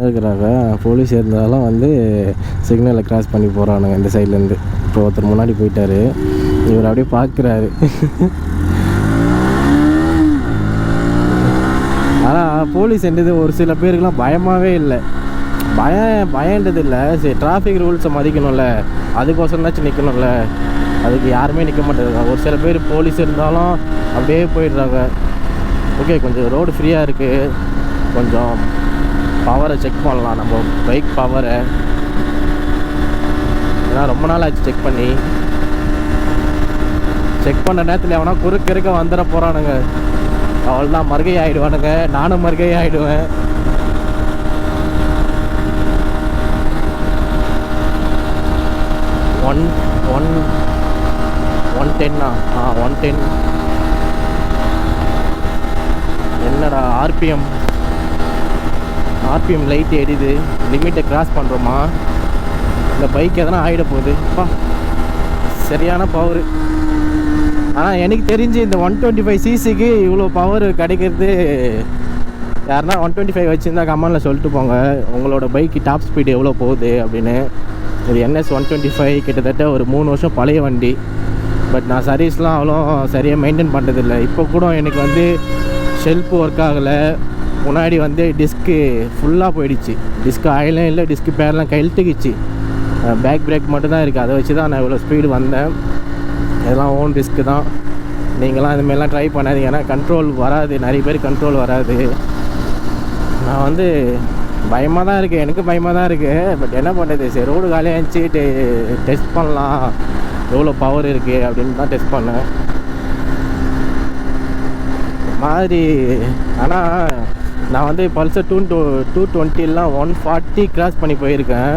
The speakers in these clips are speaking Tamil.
இருக்கிறாங்க போலீஸ் இருந்தாலும் வந்து சிக்னலை கிராஸ் பண்ணி போகிறானுங்க இந்த சைட்லேருந்து. இப்போ ஒருத்தர் முன்னாடி போயிட்டார், இவர் அப்படியே பார்க்குறாரு. ஆனால் போலீஸ் என்றது ஒரு சில பேருக்குலாம் பயமாகவே இல்லை. பயன்றது இல்லை. சரி, டிராஃபிக் ரூல்ஸை மதிக்கணும்ல, அதுக்கோசரம்னாச்சும் நிற்கணும்ல. அதுக்கு யாருமே நிற்க மாட்டேங்க. ஒரு சில பேர் போலீஸ் இருந்தாலும் அப்படியே போயிடுறாங்க. ஓகே, கொஞ்சம் ரோடு ஃப்ரீயாக இருக்குது, கொஞ்சம் பவரை செக் பண்ணலாம், நம்ம பைக் பவரை. ஏன்னா ரொம்ப நாள் ஆச்சு செக் பண்ண நேரத்தில் எவனா குறுக்க வந்துட போகிறானுங்க. அவள்தான் மறுகை ஆகிடுவானுங்க, நானும் மறுகை ஆகிடுவேன். ஒன் 110 என்னடா ஆர்பிஎம் லைட் எரியுது. லிமிட்டை கிராஸ் பண்ணுறோமா? இந்த பைக் எதனா ஆகிட போகுது. சரியான பவர். ஆனால் எனக்கு தெரிஞ்சு இந்த 125cc இவ்வளோ பவர் கிடைக்கிறது, யாருன்னா 125 வச்சுருந்தா கமெண்டில் சொல்லிட்டு போங்க, உங்களோட பைக்கு டாப் ஸ்பீடு எவ்வளோ போகுது அப்படின்னு. இது NS 125 கிட்டத்தட்ட ஒரு 3 வருஷம் பழைய வண்டி. பட் நான் சர்வீஸ்லாம் அவ்வளோ சரியாக மெயின்டைன் பண்ணுறதில்ல. இப்போ கூட எனக்கு வந்து ஷெல்ஃப் ஒர்க் ஆகலை. முன்னாடி வந்து டிஸ்க்கு ஃபுல்லாக போயிடுச்சு. டிஸ்க்கு ஆயிலும் இல்லை, டிஸ்க்கு பேர்லாம் கழட்டுக்குச்சு. பேக் பிரேக் மட்டும்தான் இருக்குது. அதை வச்சு தான் நான் இவ்வளோ ஸ்பீடு வந்தேன். இதெல்லாம் ஓன் டிஸ்க்கு தான். நீங்களாம் இதுமாரிலாம் ட்ரை பண்ணாதீங்க. ஏன்னா கண்ட்ரோல் வராது, நிறைய பேர் கண்ட்ரோல் வராது. நான் வந்து பயமாக தான் இருக்குது, எனக்கு பயமாக தான் இருக்குது. பட் என்ன பண்ணுறது, சரி ரோடு காலியாக இருந்துச்சு, டெஸ்ட் பண்ணலாம் எவ்வளோ பவர் இருக்குது அப்படின்னு தான் டெஸ்ட் பண்ணேன் மாதிரி. ஆனால் நான் வந்து பல்சர் 220 140 கிராஸ் பண்ணி போயிருக்கேன்.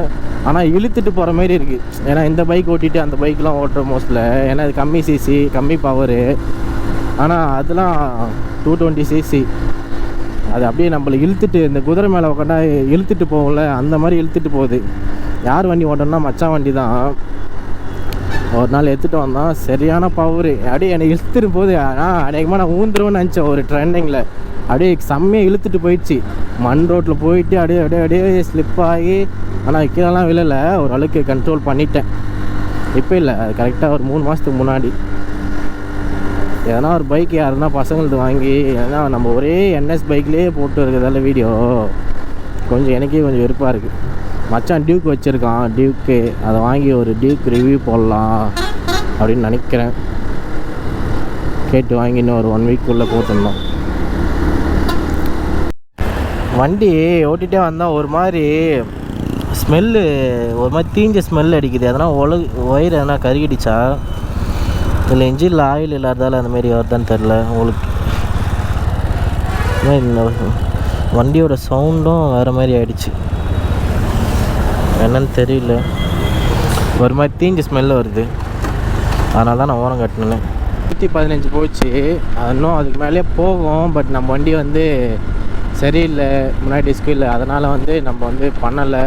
ஆனால் இழுத்துட்டு போகிற மாதிரி இருக்குது. ஏன்னா இந்த பைக் ஓட்டிகிட்டு அந்த பைக்கெலாம் ஓட்டுற மோஸ்ட்டில், ஏன்னா இது கம்மி சிசி கம்மி பவரு. ஆனால் அதெல்லாம் 220cc. அது அப்படியே நம்மளை இழுத்துட்டு, இந்த குதிரை மேலே உட்காந்தா இழுத்துட்டு போகும்ல, அந்த மாதிரி இழுத்துட்டு போகுது. யார் வண்டி ஓட்டணும்னா மச்சான் வண்டி தான். ஒரு நாள் எடுத்துகிட்டு வந்தான், சரியான பவர். அப்படியே என்னை இழுத்துட்டு போகுது. ஆனால் அநேகமாக நான் ஊந்துருவேன்னு நினச்சேன் ஒரு ட்ரெண்டிங்கில். அப்படியே செம்மையாக இழுத்துட்டு போயிடுச்சு. மண் ரோட்டில் போயிட்டு அப்படியே ஸ்லிப் ஆகி. ஆனால் கீழெல்லாம் விழலை, ஓரளவுக்கு கண்ட்ரோல் பண்ணிட்டேன். இப்போ இல்லை, அது கரெக்டாக ஒரு 3 மாதத்துக்கு முன்னாடி. எதனா ஒரு பைக் யாருன்னா பசங்களுக்கு வாங்கி, ஏன்னா நம்ம ஒரே NS பைக்லேயே போட்டு இருக்கிறதால வீடியோ கொஞ்சம் எனக்கே கொஞ்சம் வெறுப்பாக இருக்குது. மச்சான் டியூக் வச்சுருக்கான், டியூக்கு அதை வாங்கி ஒரு டியூக் ரிவ்யூ போடலாம் அப்படின்னு நினைக்கிறேன். கேட்டு வாங்கி இன்னும் ஒரு 1 வீக்குள்ளே போட்டுருந்தோம். வண்டி ஓட்டிகிட்டே வந்தால் ஒரு மாதிரி ஸ்மெல்லு, ஒரு மாதிரி தீஞ்ச ஸ்மெல் அடிக்குது. எதனா ஒயர் எதனா கருகிடுச்சா இல்லை இன்ஜினில் ஆயில் இல்லாததால் அந்தமாரி வருதான்னு தெரில உங்களுக்கு. வண்டியோட சவுண்டும் வேறு மாதிரி ஆகிடுச்சு, என்னன்னு தெரியல. ஒரு மாதிரி தீஞ்ச ஸ்மெல்லு வருது, அதனால தான் நான் ஓரம் கட்டினேன். 115 போச்சு, இன்னும் அதுக்கு மேலே போகும். பட் நம்ம வண்டி வந்து சரியில்லை, முன்னாடி டிஸ்க்கு இல்லை, அதனால் வந்து நம்ம வந்து பண்ணலை.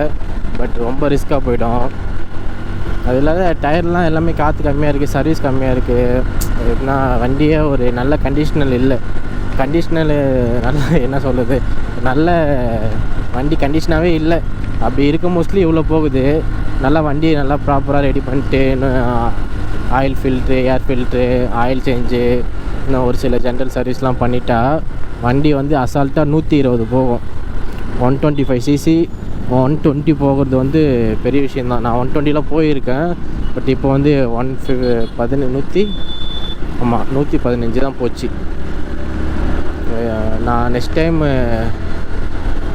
பட் ரொம்ப ரிஸ்க்காக போயிடும். அது இல்லாத டயர்லாம் எல்லாமே காற்று கம்மியாக இருக்குது, சர்வீஸ் கம்மியாக இருக்குது. எப்படின்னா வண்டியே ஒரு நல்ல கண்டிஷனல் இல்லை. கண்டிஷனலு நல்ல என்ன சொல்கிறது, நல்ல வண்டி கண்டிஷனாகவே இல்லை. அப்படி இருக்க மோஸ்ட்லி இவ்வளோ போகுது. நல்லா வண்டி நல்லா ப்ராப்பராக ரெடி பண்ணிட்டு, இன்னும் ஆயில் ஃபில்ட்ரு, ஏர் ஃபில்ட்ரு, ஆயில் சேஞ்சு, இன்னும் ஒரு சில ஜென்ரல் சர்வீஸ்லாம் பண்ணிட்டா வண்டி வந்து அசால்ட்டாக 120 போகும். 125cc 120 போகிறது வந்து பெரிய விஷயந்தான். நான் 120 போயிருக்கேன். பட் இப்போ வந்து 115 தான் போச்சு. நான் நெக்ஸ்ட் டைம்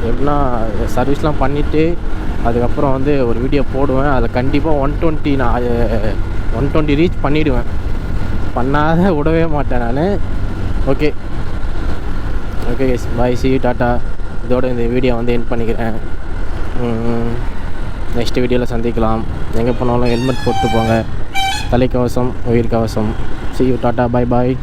எப்படின்னா சர்வீஸ்லாம் பண்ணிவிட்டு அதுக்கப்புறம் வந்து ஒரு வீடியோ போடுவேன். அதில் கண்டிப்பாக 120 நான் 120 ரீச் பண்ணிவிடுவேன், பண்ணாத விடவே மாட்டேன் நான். Okay bye, C you, tata. இதோட இந்த வீடியோ வந்து எண்ட் பண்ணிக்கிறேன். நெக்ஸ்ட் வீடியோவில் சந்திக்கலாம். எங்கே போனாலும் ஹெல்மெட் போட்டு போங்க, தலைக்கவசம் உயிர் கவசம். C you, tata, bye bye.